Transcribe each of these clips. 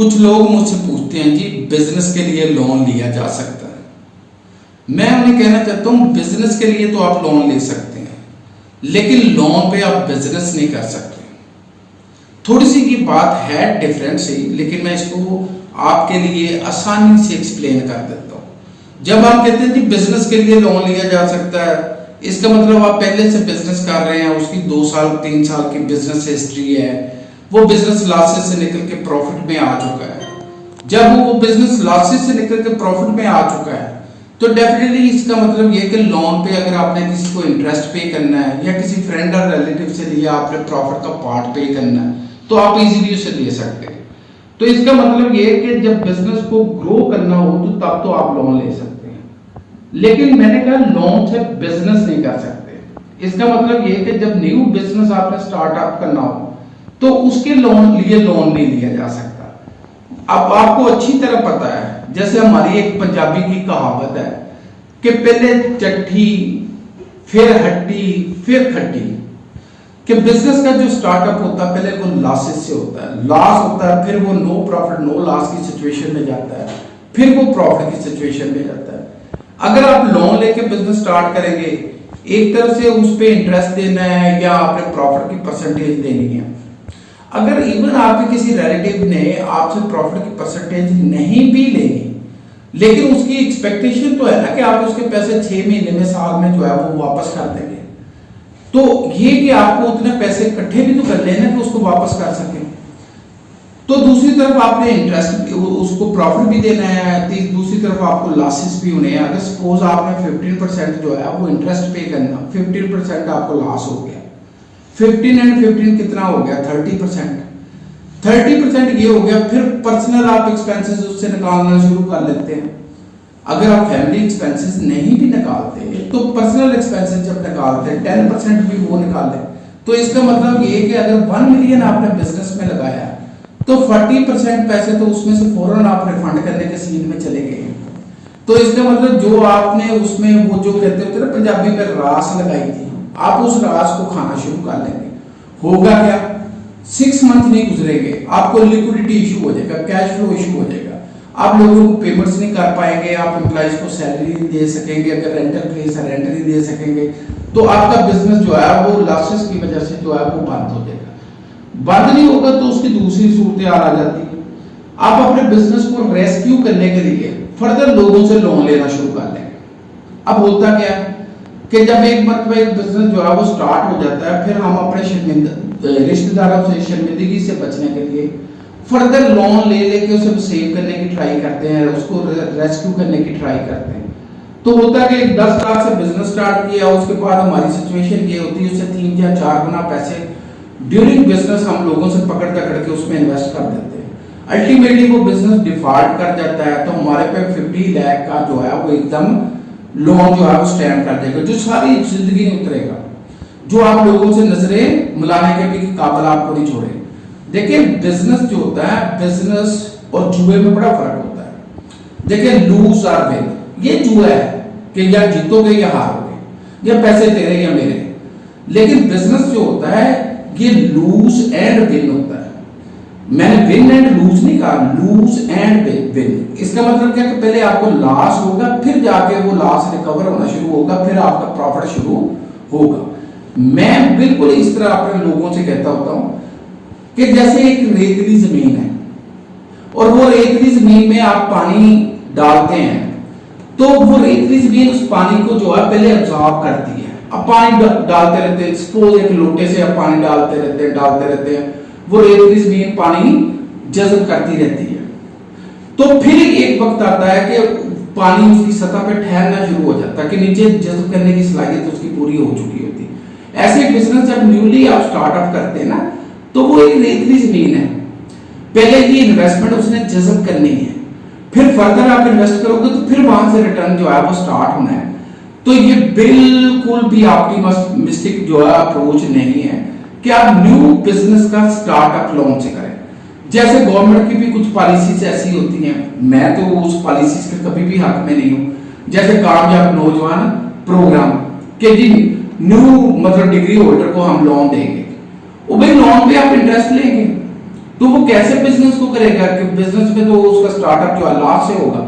कुछ लोग मुझसे पूछते हैं जी बिजनेस के लिए लोन लिया जा सकता है। मैं उन्हें कहना चाहता हूं बिजनेस के लिए तो आप लोन ले सकते हैं लेकिन लोन पे आप बिजनेस नहीं कर सकते। थोड़ी सी ये बात है डिफरेंट सी, लेकिन मैं इसको आपके लिए आसानी से एक्सप्लेन कर देता हूं। जब आप कहते हैं जी बिजनेस के लिए लोन लिया जा सकता है, इसका मतलब आप पहले से बिजनेस कर रहे हैं, उसकी 2 साल 3 साल की बिजनेस हिस्ट्री है, वो बिजनेस लॉसेस से निकल के प्रॉफिट में आ चुका है। जब वो बिजनेस लॉसेस से निकल के प्रॉफिट में आ चुका है तो डेफिनेटली इसका मतलब ये कि लोन पे अगर आपने किसी को इंटरेस्ट पे करना है या किसी फ्रेंड और रिलेटिव से लिया आपने प्रॉफिट का पार्ट पे करना है तो आप इजीली उसे ले सकते हैं। तो इसका मतलब ये कि जब बिजनेस को ग्रो करना हो तो तब तो आप लोन ले सकते हैं, लेकिन मैंने कहा लोन से बिजनेस नहीं कर सकते। इसका मतलब ये कि जब न्यू बिजनेस आपने स्टार्टअप करना हो तो उसके लिए लोन नहीं लिया जा सकता। अब आपको अच्छी तरह पता है, जैसे हमारी एक पंजाबी की कहावत है कि पहले चट्टी फिर हट्टी फिर खट्टी, कि बिजनेस का जो स्टार्टअप होता है पहले वो लॉसेस से होता है, लॉस होता है, फिर वो नो प्रॉफिट नो लॉस की सिचुएशन में जाता है, फिर वो प्रॉफिट की सिचुएशन में जाता है। अगर आप लोन लेके बिजनेस स्टार्ट करेंगे, एक तरफ से उस पर इंटरेस्ट देना है या आपने प्रॉफिट की परसेंटेज देनी है। अगर इवन आपके किसी रिलेटिव ने आपसे प्रॉफिट की परसेंटेज नहीं भी लेनी, लेकिन उसकी एक्सपेक्टेशन तो है ना कि आप उसके पैसे 6 महीने में साल में जो है वो वापस कर देंगे, तो ये कि आपको उतने पैसे इकट्ठे भी तो कर लेना कि उसको वापस कर सके। तो दूसरी तरफ आपने इंटरेस्ट उसको प्रॉफिट भी देना है, दूसरी तरफ आपको लॉसेस भी होने हैं। अगर सपोज आपने 15% जो है वो इंटरेस्ट पे करना, 15% आपको लॉस हो गया, 15 एंड 15 कितना हो गया 30%। 30% ये हो गया, फिर पर्सनल आप एक्सपेंसेस उससे निकालना शुरू कर लेते हैं। अगर आप फैमिली एक्सपेंसेस नहीं भी निकालते तो पर्सनल एक्सपेंसेस जब निकालते हैं 10% भी वो निकाल लें, तो इसका मतलब ये कि अगर 1 मिलियन आपने बिजनेस में लगाया तो 40% पैसे तो उसमें से फौरन आप रिफंड करने के सीन में चले गए। तो इसका मतलब जो आपने उसमें वो जो कहते होते ना पंजाबी में रास लगाई थी, आप उस रास को खाना शुरू कर लेंगे। होगा क्या, 6 मंथ नहीं गुजरेंगे, आपको लिक्विडिटी इशू हो जाएगा, कैश फ्लो इशू हो जाएगा, आप लोगों को पेमेंट्स नहीं कर पाएंगे, आप एम्प्लॉइज को सैलरी नहीं दे सकेंगे, अगर रेंटल प्लेस है रेंट नहीं दे सकेंगे, तो आपका बिजनेस जो है वो लॉसेस की वजह से जो है वो बंद हो जाएगा। बंद नहीं होगा तो उसकी दूसरी सूरत आ जाती है, आप अपने बिजनेस को रेस्क्यू करने के लिए फर्दर लोगों से लोन लेना शुरू कर लेंगे। अब होता क्या है कि जब एक मरतबा एक बिजनेस जो है वो स्टार्ट हो जाता है, फिर हम अपने रिश्तेदारों से शर्मिंदगी से बचने के लिए फर्दर लोन ले लेके उसे सेव करने की ट्राई करते हैं, उसको रेस्क्यू करने की ट्राई करते हैं। तो होता है कि 10 लाख से बिजनेस स्टार्ट किया, उसके बाद हमारी सिचुएशन ये होती है उससे 3 या 4 गुना पैसे ड्यूरिंग बिजनेस हम लोगों से पकड़ के उसमें इन्वेस्ट कर देते हैं। अल्टीमेटली वो बिजनेस डिफॉल्ट कर जाता है, तो हमारे पे 50 लाख का जो है वो एकदम लोन जो है वो स्टैंड कर देगा, जो सारी जिंदगी में उतरेगा, जो आप लोगों से नजरें मिलाने के भी काबिल आपको नहीं छोड़े। देखिए बिजनेस जो होता है, बिजनेस और जुए में बड़ा फर्क होता है। देखिए लूज और विन, ये जुआ है कि या जीतोगे या हारोगे, या पैसे तेरे या मेरे। लेकिन बिजनेस जो होता है ये लूज एंड विन होता है। मैंने विन एंड लूज नहीं कहा, लूज एंड विन। इसका मतलब क्या कि पहले आपको लॉस होगा, फिर जाके वो लॉस रिकवर होना शुरू होगा, फिर आपका प्रॉफिट शुरू होगा। मैं बिल्कुल इस तरह अपने लोगों से कहता होता हूं कि जैसे एक रेतली जमीन है और वो रेतली जमीन में आप पानी डालते हैं, तो वो रेतली जमीन उस पानी को जो है पहले अब्सॉर्ब करती है। अब पानी डालते रहते हैं, सपोज एक लोटे से आप पानी डालते रहते हैं, वो रेतली जमीन पानी जज़ब करती रहती है। तो फिर एक वक्त आता है कि पानी उसकी सतह पे ठहरना शुरू हो जाता है कि नीचे जज़ब करने की सलाहियत उसकी पूरी हो चुकी होती है। ऐसे बिजनेस जब न्यूली आप स्टार्टअप करते हैं ना, तो वो एक रेतली जमीन है, पहले की इन्वेस्टमेंट उसने जज़ब करनी है, फिर फर्दर आप इन्वेस्ट करोगे तो फिर वहां से रिटर्न जो है वो स्टार्ट होना है। तो ये बिल्कुल भी ऑप्टिमिस्टिक जो है अप्रोच नहीं है कि आप न्यू बिजनेस का स्टार्टअप लोन से करें। जैसे गवर्नमेंट की भी कुछ पॉलिसीज ऐसी होती हैं, मैं तो उस पॉलिसीज के कभी भी हक में नहीं हूं। जैसे कामयाब नौजवान प्रोग्राम के जी न्यू मतलब डिग्री होल्डर को हम लोन देंगे, वो भाई लोन पे आप इंटरेस्ट लेंगे, तो वो कैसे बिजनेस को करेगा कि बिजनेस में तो उसका स्टार्टअप जो है लॉस से होगा,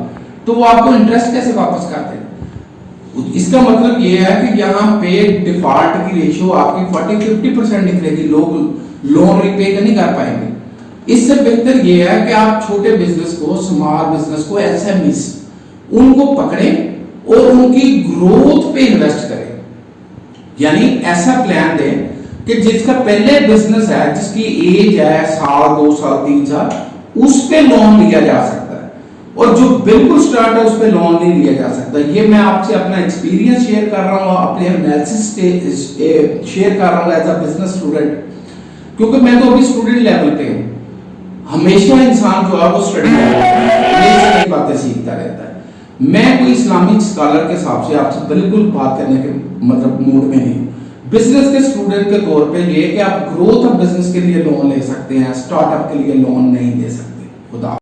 तो वो आपको इंटरेस्ट कैसे वापस कर देगा। इसका मतलब ये है कि यहाँ पे डिफॉल्ट की रेशियो आपकी 40-50% निकलेगी, लोग लोन रिपे नहीं कर पाएंगे। इससे बेहतर ये है कि आप छोटे बिजनेस को, स्मॉल बिजनेस को, एसएमईज उनको पकड़ें और उनकी ग्रोथ पे इन्वेस्ट करें। यानी ऐसा प्लान दें कि जिसका पहले बिजनेस है, जिसकी एज है साल, 2 साल, 3 साल, उस पे लोन लिया जा सकता है, और जो बिल्कुल स्टार्ट है उस पे लोन नहीं लिया जा सकता। ये मैं आपसे अपना एक्सपीरियंस शेयर कर रहा हूँ, अपने एनालिसिस शेयर कर रहा हूँ एज अ बिजनेस स्टूडेंट, क्योंकि मैं तो अभी स्टूडेंट लेवल पे हूँ। हमेशा इंसान जो है वो स्टडी नई बातें सीखता रहता है। मैं कोई इस्लामिक स्कॉलर के हिसाब से आपसे बिल्कुल बात करने के मतलब मूड में नहीं। बिजनेस के स्टूडेंट के तौर पे ये कि आप ग्रोथ ऑफ बिजनेस के लिए लोन ले सकते हैं, स्टार्टअप के लिए लोन नहीं ले सकते। खुदा